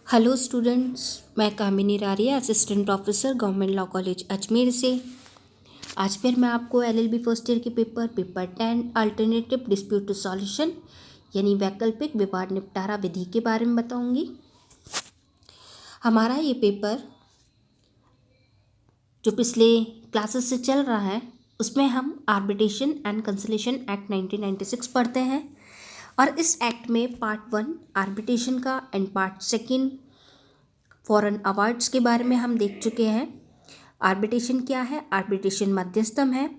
Hello students, मैं Kamini Raria, assistant professor government law college Ajmer से। आज फिर मैं आपको एलएलबी फर्स्ट ईयर के पेपर 10 अल्टरनेटिव डिस्प्यूट सॉल्यूशन यानी वैकल्पिक विवाद निपटारा विधि के बारे में बताऊंगी। हमारा ये पेपर जो पिछले क्लासेस से चल रहा है उसमें हम आर्बिट्रेशन एंड कंसोलिडेशन एक्ट 1996 पढ़ते हैं और इस एक्ट में पार्ट 1 आर्बिट्रेशन का एंड पार्ट 2 फॉरेन अवार्ड्स के बारे में हम देख चुके हैं। आर्बिट्रेशन क्या है? आर्बिट्रेशन मध्यस्थम है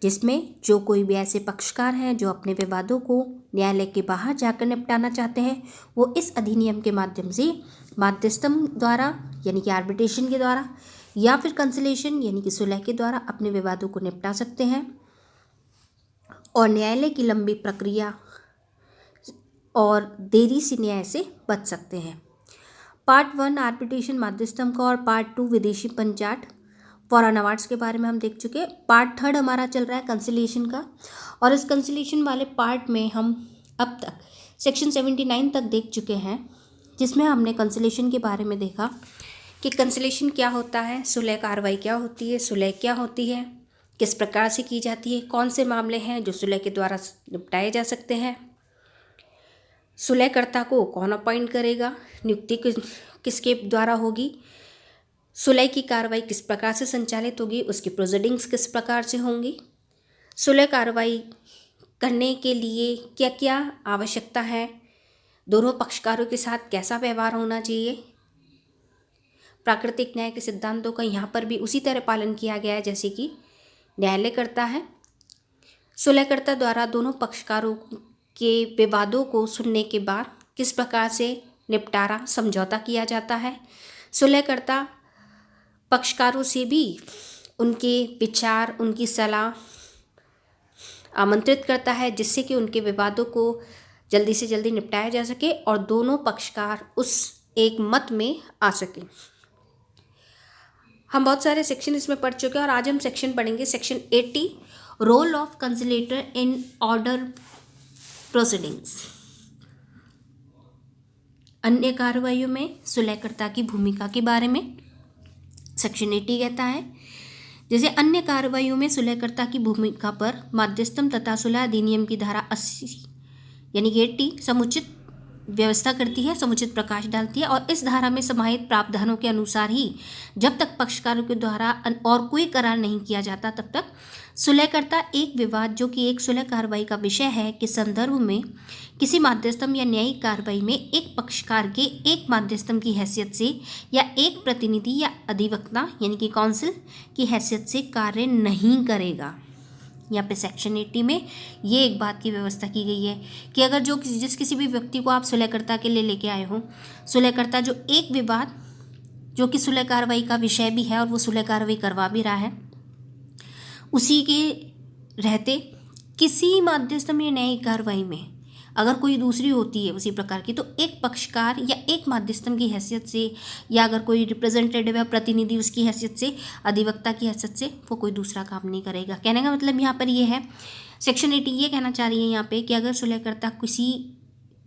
जिसमें जो कोई भी ऐसे पक्षकार हैं जो अपने विवादों को न्यायालय के बाहर जाकर निपटाना चाहते हैं वो इस अधिनियम के माध्यम से मध्यस्थम द्वारा यानी कि आर्बिट्रेशन के द्वारा या फिर कंसोलिडेशन यानी कि सुलह के द्वारा अपने विवादों को निपटा सकते हैं और न्यायालय की लंबी प्रक्रिया और देरी से न्याय से बच सकते हैं। पार्ट 1 आर्बिट्रेशन मध्यस्थम का और पार्ट 2 विदेशी पंचाट फॉरेन अवार्ड्स के बारे में हम देख चुके हैं। पार्ट 3 हमारा चल रहा है कंसोलिडेशन का और इस कंसोलिडेशन वाले पार्ट में हम अब तक सेक्शन 79 तक देख चुके हैं जिसमें हमने कंसोलिडेशन के बारे में देखा कि कंसोलिडेशन क्या होता है, सुलह कार्रवाई क्या होती है, सुलह क्या होती है, किस प्रकार से की जाती है, कौन से मामले हैं जो सुलह के द्वारा निपटाए जा सकते हैं, सुलहकर्ता को कौन अपॉइंट करेगा, नियुक्ति किसके द्वारा होगी, सुलह की कार्रवाई किस प्रकार से संचालित होगी, उसकी प्रोसीडिंग्स किस प्रकार से होंगी, सुलह कार्रवाई करने के लिए क्या क्या आवश्यकता है, दोनों पक्षकारों के साथ कैसा व्यवहार होना चाहिए। प्राकृतिक न्याय के सिद्धांतों का यहाँ पर भी उसी तरह पालन किया गया है जैसे कि न्यायालय करता है। सुलहकर्ता द्वारा दोनों पक्षकारों के विवादों को सुनने के बाद किस प्रकार से निपटारा समझौता किया जाता है। सुलहकर्ता पक्षकारों से भी उनके विचार, उनकी सलाह आमंत्रित करता है जिससे कि उनके विवादों को जल्दी से जल्दी निपटाया जा सके और दोनों पक्षकार उस एक मत में आ सकें। हम बहुत सारे सेक्शन इसमें पढ़ चुके हैं और आज हम सेक्शन पढ़ेंगे section 80 role of consolidator in order proceedings. अन्य कार्रवाइयों में सुलहकर्ता की भूमिका के बारे में सेक्शन 80 कहता है जैसे अन्य कार्रवाइयों में सुलहकर्ता की भूमिका पर मध्यस्थम तथा सुलह अधिनियम की धारा 80 यानी कि 80 समुचित व्यवस्था करती है, समुचित प्रकाश डालती है और इस धारा में समाहित प्रावधानों के अनुसार ही जब तक पक्षकारों के द्वारा और कोई करार नहीं किया जाता तब तक सुलहकर्ता एक विवाद जो कि एक सुलह कार्रवाई का विषय है के संदर्भ में किसी मध्यस्थम या न्यायिक कार्रवाई में एक पक्षकार के एक मध्यस्थम की हैसियत से या एक प्रतिनिधि या अधिवक्ता यानी कि काउंसिल की हैसियत से कार्य नहीं करेगा। यहाँ पे सेक्शन 80 में ये एक बात की व्यवस्था की गई है कि अगर जिस किसी भी व्यक्ति को आप सुलहकर्ता के लिए लेके आए हो, सुलहकर्ता जो एक विवाद जो कि सुलह कार्रवाई का विषय भी है और वो सुलह कार्रवाई करवा भी रहा है, उसी के रहते किसी मध्यस्थम या न्यायिक कार्रवाई में अगर कोई दूसरी होती है उसी प्रकार की तो एक पक्षकार या एक मध्यस्थम की हैसियत से या अगर कोई रिप्रेजेंटेटिव या प्रतिनिधि उसकी हैसियत से, अधिवक्ता की हैसियत से वो कोई दूसरा काम नहीं करेगा। कहने का मतलब यहाँ पर ये है, सेक्शन 80 ये कहना चाह रही है यहाँ पे कि अगर सुलहकर्ता किसी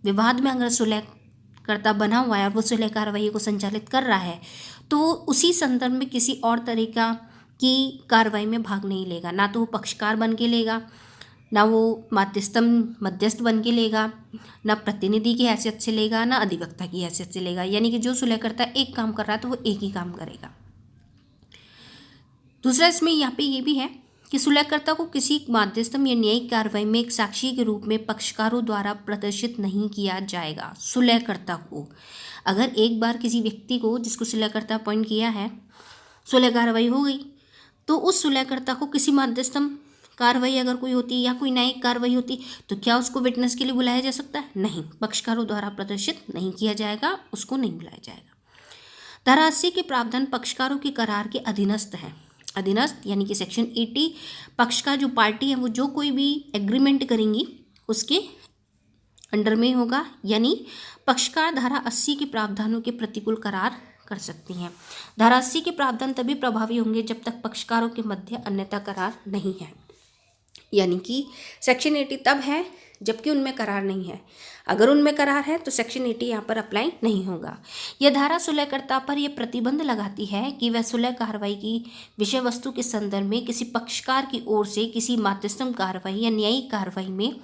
विवाद में अगर सुलहकर्ता बना हुआ है और वो सुलह कार्रवाई को संचालित कर रहा है तो उसी संदर्भ में किसी और तरीका की कार्रवाई में भाग नहीं लेगा। ना तो वो पक्षकार बन के लेगा, ना वो मध्यस्थ बन के लेगा, ना प्रतिनिधि की हैसियत से लेगा, ना अधिवक्ता की हैसियत से लेगा। यानी कि जो सुलहकर्ता एक काम कर रहा है तो वो एक ही काम करेगा। दूसरा इसमें यहाँ पे ये भी है कि सुलहकर्ता को किसी मध्यस्थम या न्यायिक कार्रवाई में एक साक्षी के रूप में पक्षकारों द्वारा प्रदर्शित नहीं किया जाएगा। सुलहकर्ता को अगर एक बार किसी व्यक्ति को जिसको सुलहकर्ता अपॉइंट किया है, सुलह कार्रवाई हो गई तो उस सुलहकर्ता को किसी मध्यस्थम कार्रवाई अगर कोई होती है या कोई न्यायिक कार्रवाई होती तो क्या उसको विटनेस के लिए बुलाया जा सकता है? नहीं, पक्षकारों द्वारा प्रदर्शित नहीं किया जाएगा, उसको नहीं बुलाया जाएगा। धारा 80 के प्रावधान पक्षकारों के करार के अधीनस्थ है। अधीनस्थ यानी कि सेक्शन 80 पक्षकार जो पार्टी है वो जो कोई भी एग्रीमेंट करेंगी उसके अंडर में होगा। यानी पक्षकार धारा 80 के प्रावधानों के प्रतिकूल करार कर सकती हैं। धारा 80 के प्रावधान तभी प्रभावी होंगे जब तक पक्षकारों के मध्य अन्यथा करार नहीं है। यानी कि सेक्शन 80 तब है जबकि उनमें करार नहीं है। अगर उनमें करार है तो सेक्शन 80 यहाँ पर अप्लाई नहीं होगा। यह धारा सुलहकर्ता पर यह प्रतिबंध लगाती है कि वह सुलह कार्रवाई की विषय वस्तु के संदर्भ में किसी पक्षकार की ओर से किसी मध्यस्थम कार्रवाई या न्यायिक कार्रवाई में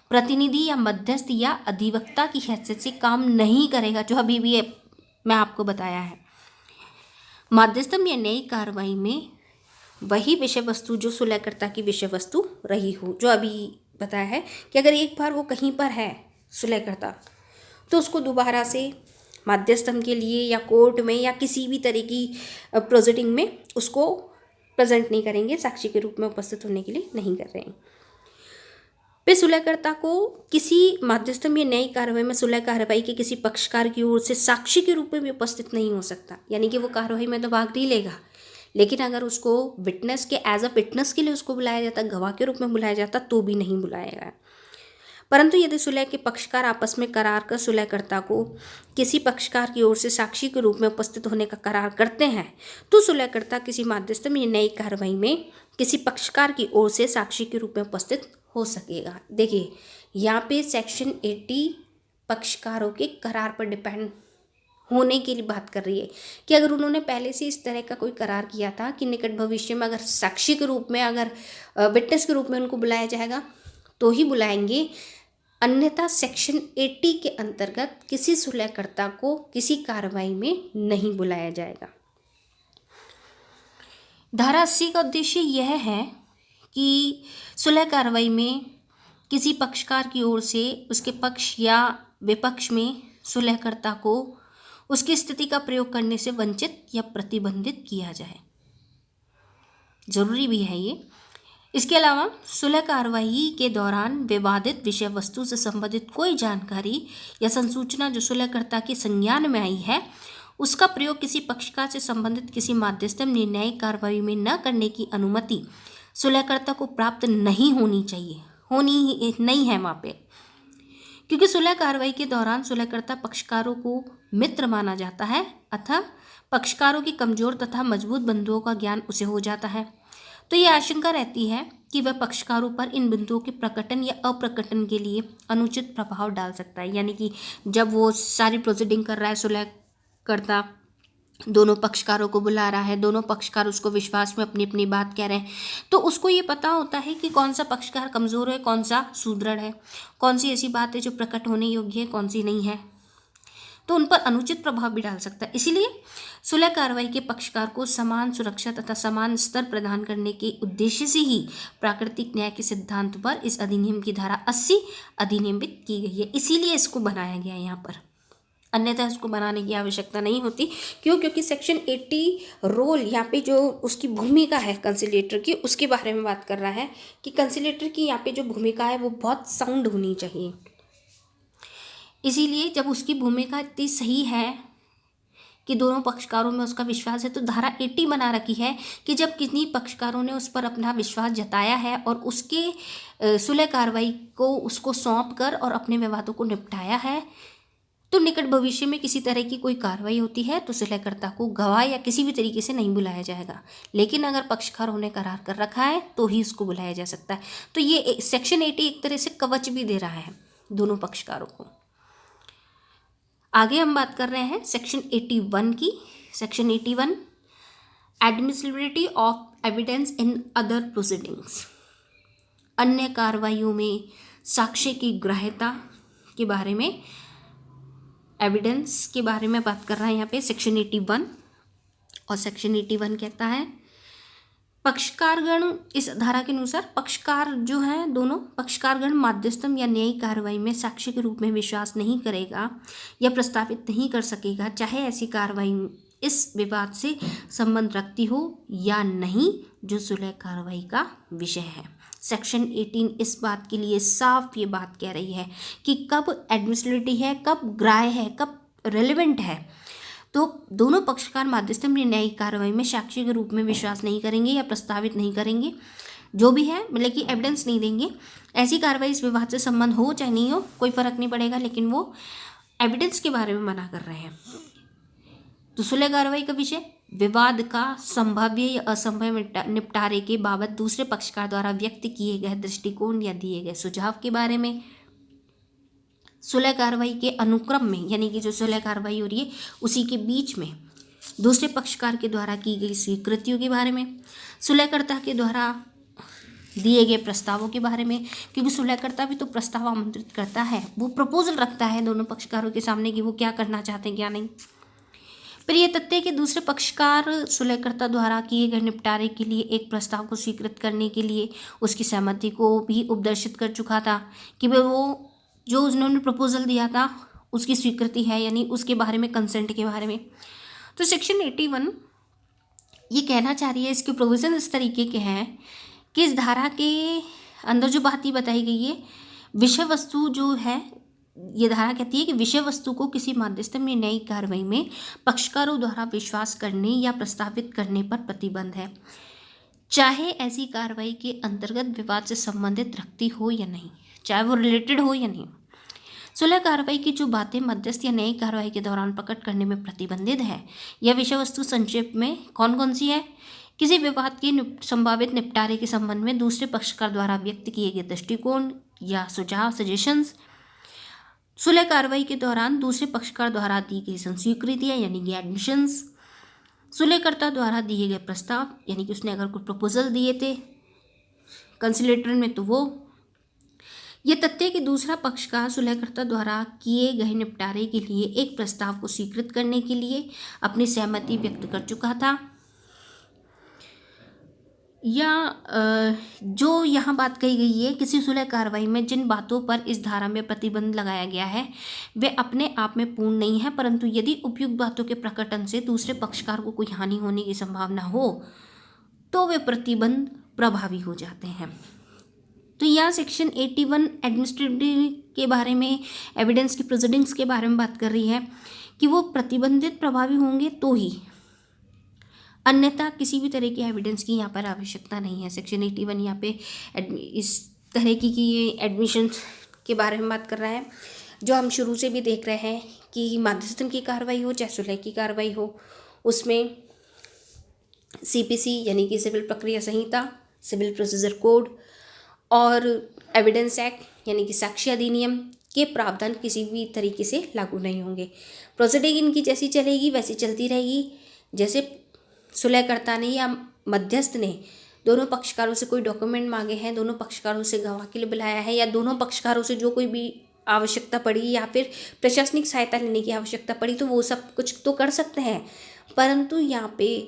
प्रतिनिधि या मध्यस्थ या अधिवक्ता की हैसियत से काम नहीं करेगा, जो अभी भी मैं आपको बताया है। मध्यस्थम या न्यायिक कार्रवाई में वही विषय वस्तु जो सुलहकर्ता की विषय वस्तु रही हो, जो अभी बताया है कि अगर एक बार वो कहीं पर है सुलहकर्ता तो उसको दोबारा से मध्यस्थम के लिए या कोर्ट में या किसी भी तरह की प्रोसीडिंग में उसको प्रेजेंट नहीं करेंगे, साक्षी के रूप में उपस्थित होने के लिए नहीं कर रहे हैं। फिर सुलहकर्ता को किसी मध्यस्थम या न्यायिक कार्रवाई में सुलह कार्रवाई के किसी पक्षकार की ओर से साक्षी के रूप में भी उपस्थित नहीं हो सकता, यानी कि वो कार्रवाई में तो भाग नहीं लेगा, लेकिन अगर उसको विटनेस के एज अ विटनेस के लिए उसको बुलाया जाता, गवाह के रूप में बुलाया जाता, तो भी नहीं बुलाएगा। परंतु यदि सुलह के पक्षकार आपस में करार कर सुलहकर्ता को किसी पक्षकार की ओर से साक्षी के रूप में उपस्थित होने का करार करते हैं तो सुलहकर्ता किसी मध्यस्थम या न्यायिक कार्रवाई में किसी पक्षकार की ओर से साक्षी के रूप में उपस्थित हो सकेगा। देखिए यहाँ पे सेक्शन 80 पक्षकारों के करार पर डिपेंड होने के लिए बात कर रही है कि अगर उन्होंने पहले से इस तरह का कोई करार किया था कि निकट भविष्य में अगर साक्षी के रूप में, अगर विटनेस के रूप में उनको बुलाया जाएगा तो ही बुलाएंगे, अन्यथा सेक्शन 80 के अंतर्गत किसी सुलहकर्ता को किसी कार्रवाई में नहीं बुलाया जाएगा। धारा 80 का उद्देश्य यह है कि सुलह कार्रवाई में किसी पक्षकार की ओर से उसके पक्ष या विपक्ष में सुलहकर्ता को उसकी स्थिति का प्रयोग करने से वंचित या प्रतिबंधित किया जाए। जरूरी भी है ये। इसके अलावा सुलह कार्रवाई के दौरान विवादित विषय वस्तु से संबंधित कोई जानकारी या संसूचना जो सुलहकर्ता के संज्ञान में आई है उसका प्रयोग किसी पक्षकार से संबंधित किसी मध्यस्थम न्यायिक कार्रवाई में न करने की अनुमति सुलहकर्ता को प्राप्त नहीं होनी चाहिए, होनी ही नहीं है वहाँ पे, क्योंकि सुलह कार्रवाई के दौरान सुलहकर्ता पक्षकारों को मित्र माना जाता है, अतः पक्षकारों की कमजोर तथा मजबूत बिंदुओं का ज्ञान उसे हो जाता है। तो ये आशंका रहती है कि वह पक्षकारों पर इन बिंदुओं के प्रकटन या अप्रकटन के लिए अनुचित प्रभाव डाल सकता है। यानी कि जब वो सारी प्रोसीडिंग कर रहा है, सुलहकर्ता दोनों पक्षकारों को बुला रहा है, दोनों पक्षकार उसको विश्वास में अपनी अपनी बात कह रहे हैं, तो उसको ये पता होता है कि कौन सा पक्षकार कमज़ोर है, कौन सा सुदृढ़ है, कौन सी ऐसी बात है जो प्रकट होने योग्य है, कौन सी नहीं है, तो उन पर अनुचित प्रभाव भी डाल सकता है। इसीलिए सुलह कार्रवाई के पक्षकार को समान सुरक्षा तथा समान स्तर प्रदान करने के उद्देश्य से ही प्राकृतिक न्याय के सिद्धांत पर इस अधिनियम की धारा 80 अधिनियमित की गई है। इसीलिए इसको बनाया गया है यहाँ पर, अन्यथा इसको बनाने की आवश्यकता नहीं होती। क्यों? क्योंकि सेक्शन 80 रोल यहाँ पे जो उसकी भूमिका है कंसिलेटर की, उसके बारे में बात कर रहा है कि कंसिलेटर की यहाँ पे जो भूमिका है वो बहुत साउंड होनी चाहिए। इसीलिए जब उसकी भूमिका इतनी सही है कि दोनों पक्षकारों में उसका विश्वास है, तो धारा 80 बना रखी है कि जब किन्हीं पक्षकारों ने उस पर अपना विश्वास जताया है और उसके सुलह कार्रवाई को उसको सौंप कर और अपने विवादों को निपटाया है, तो निकट भविष्य में किसी तरह की कोई कार्रवाई होती है तो सुलहकर्ता को गवाह या किसी भी तरीके से नहीं बुलाया जाएगा। लेकिन अगर पक्षकारों ने करार कर रखा है तो ही उसको बुलाया जा सकता है। तो ये सेक्शन 80 एक तरह से कवच भी दे रहा है दोनों पक्षकारों को। आगे हम बात कर रहे हैं सेक्शन 81 की। Section 81 admissibility of evidence in other proceedings, अन्य कार्रवाइयों में साक्ष्य की ग्राह्यता के बारे में, एविडेंस के बारे में बात कर रहा है यहाँ पे सेक्शन 81। और सेक्शन 81 कहता है पक्षकारगण, इस धारा के अनुसार पक्षकार जो है दोनों पक्षकारगण मध्यस्थम या न्यायिक कार्रवाई में साक्षी के रूप में विश्वास नहीं करेगा या प्रस्तावित नहीं कर सकेगा, चाहे ऐसी कार्रवाई इस विवाद से संबंध रखती हो या नहीं जो सुलह कार्रवाई का विषय है। सेक्शन 18 इस बात के लिए साफ ये बात कह रही है कि कब एडमिसिबिलिटी है, कब ग्राह्य है, कब रेलेवेंट है। तो दोनों पक्षकार मध्यस्थम न्यायिक कार्रवाई में साक्षी के रूप में विश्वास नहीं करेंगे या प्रस्तावित नहीं करेंगे, जो भी है, मतलब कि एविडेंस नहीं देंगे। ऐसी कार्रवाई इस विवाद से संबंध हो चाहे नहीं हो, कोई फर्क नहीं पड़ेगा, लेकिन वो एविडेंस के बारे में मना कर रहे हैं। तो सुलह कार्रवाई का विषय विवाद का संभाव्य या असंभव निपटारे के बाबत दूसरे पक्षकार द्वारा व्यक्त किए गए दृष्टिकोण या दिए गए सुझाव के बारे में। सुलह कार्रवाई के अनुक्रम में, यानी कि जो सुलह कार्रवाई हो रही है उसी के बीच में दूसरे पक्षकार के द्वारा की गई स्वीकृतियों के बारे में। सुलहकर्ता के द्वारा दिए गए प्रस्तावों के बारे में, क्योंकि सुलहकर्ता भी तो प्रस्ताव आमंत्रित करता है, वो प्रपोजल रखता है दोनों पक्षकारों के सामने कि वो क्या करना चाहते हैं क्या नहीं। फिर ये तथ्य कि दूसरे पक्षकार सुलहकर्ता द्वारा किए गए निपटारे के लिए एक प्रस्ताव को स्वीकृत करने के लिए उसकी सहमति को भी उपदर्शित कर चुका था कि वो जो उन्होंने प्रपोजल दिया था उसकी स्वीकृति है, यानी उसके बारे में, कंसेंट के बारे में। तो सेक्शन 81 ये कहना चाह रही है, इसके प्रोविज़न इस तरीके के हैं कि इस धारा के अंदर जो बात ये बताई गई है, विषय वस्तु जो है, ये धारा कहती है कि विषय वस्तु को किसी मध्यस्थ में न्यायिक कार्रवाई में पक्षकारों द्वारा विश्वास करने या प्रस्तावित करने पर प्रतिबंध है, चाहे ऐसी कार्रवाई के अंतर्गत विवाद से संबंधित रखती हो या नहीं, चाहे वो रिलेटेड हो या नहीं। सुलह कार्रवाई की जो बातें मध्यस्थ या न्यायिक कार्रवाई के दौरान प्रकट करने में प्रतिबंधित है, यह विषय वस्तु संक्षेप में कौन कौन सी है? किसी विवाद के संभावित निपटारे के संबंध में दूसरे पक्षकार द्वारा व्यक्त किए गए दृष्टिकोण या सुझाव, सजेशंस, सुलह कार्रवाई के दौरान दूसरे पक्षकार द्वारा दी गई स्वीकृतियाँ यानी कि एडमिशंस, सुलहकर्ता द्वारा दिए गए प्रस्ताव, यानी कि उसने अगर कोई प्रपोजल दिए थे कंसिलेटर में तो वो, ये तथ्य कि दूसरा पक्षकार सुलहकर्ता द्वारा किए गए निपटारे के लिए एक प्रस्ताव को स्वीकृत करने के लिए अपनी सहमति व्यक्त कर चुका था, या जो यहाँ बात कही गई है, किसी सुलह कार्रवाई में जिन बातों पर इस धारा में प्रतिबंध लगाया गया है वे अपने आप में पूर्ण नहीं है, परंतु यदि उपयुक्त बातों के प्रकटन से दूसरे पक्षकार को कोई हानि होने की संभावना हो तो वे प्रतिबंध प्रभावी हो जाते हैं। तो यहाँ सेक्शन 81 एडमिनिस्ट्रेटिव के बारे में, एविडेंस की प्रोसीडिंग्स के बारे में बात कर रही है कि वो प्रतिबंधित प्रभावी होंगे तो ही, अन्यथा किसी भी तरह की एविडेंस की यहाँ पर आवश्यकता नहीं है। सेक्शन 81 यहाँ पे इस तरह की ये एडमिशन के बारे में बात कर रहा है, जो हम शुरू से भी देख रहे हैं कि मध्यस्थन की कार्रवाई हो चाहे सुलह की कार्रवाई हो, उसमें CPC यानी कि सिविल प्रक्रिया संहिता, सिविल प्रोसीजर कोड और एविडेंस एक्ट यानी कि साक्ष्य अधिनियम के प्रावधान किसी भी तरीके से लागू नहीं होंगे। प्रोसीडिंग इनकी जैसी चलेगी वैसी चलती रहेगी। जैसे सुलहकर्ता ने या मध्यस्थ ने दोनों पक्षकारों से कोई डॉक्यूमेंट मांगे हैं, दोनों पक्षकारों से गवाह के लिए बुलाया है, या दोनों पक्षकारों से जो कोई भी आवश्यकता पड़ी या फिर प्रशासनिक सहायता लेने की आवश्यकता पड़ी तो वो सब कुछ तो कर सकते हैं, परंतु यहाँ पे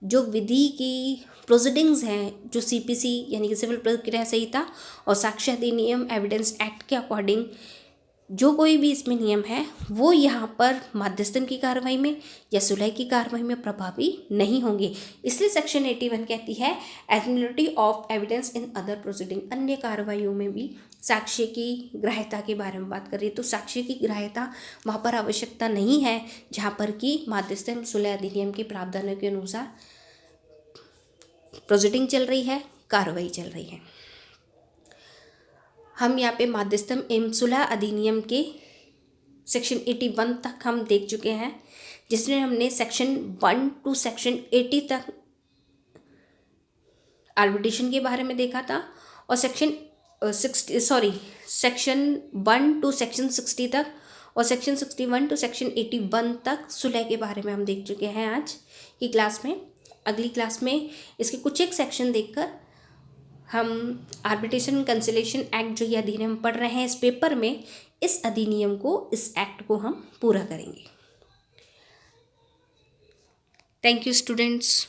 जो विधि की प्रोसीडिंग्स हैं, जो CPC यानी कि सिविल प्रक्रिया संहिता और साक्ष्य अधिनियम एविडेंस एक्ट के अकॉर्डिंग जो कोई भी इसमें नियम है वो यहाँ पर मध्यस्थन की कार्रवाई में या सुलह की कार्रवाई में प्रभावी नहीं होंगे। इसलिए सेक्शन 81 कहती है admissibility of evidence in other proceeding, अन्य कार्रवाइयों में भी साक्ष्य की ग्राह्यता के बारे में बात कर रही है। तो साक्ष्य की ग्राह्यता वहाँ पर आवश्यकता नहीं है जहाँ पर कि मध्यस्थन सुलह अधिनियम के प्रावधानों के अनुसार प्रोसीडिंग चल रही है, कार्रवाई चल रही है। हम यहाँ पे मध्यस्थम एवं सुलह अधिनियम के सेक्शन 81 तक हम देख चुके हैं, जिसमें हमने सेक्शन 1 to सेक्शन 80 तक आर्बिट्रेशन के बारे में देखा था, और सेक्शन 1 to सेक्शन 60 तक और सेक्शन 61 to सेक्शन 81 तक सुलह के बारे में हम देख चुके हैं आज की क्लास में। अगली क्लास में इसके कुछ एक सेक्शन देखकर हम आर्बिट्रेशन कंसिलेशन एक्ट जो ये अधिनियम पढ़ रहे हैं इस पेपर में, इस अधिनियम को, इस एक्ट को हम पूरा करेंगे। Thank you students.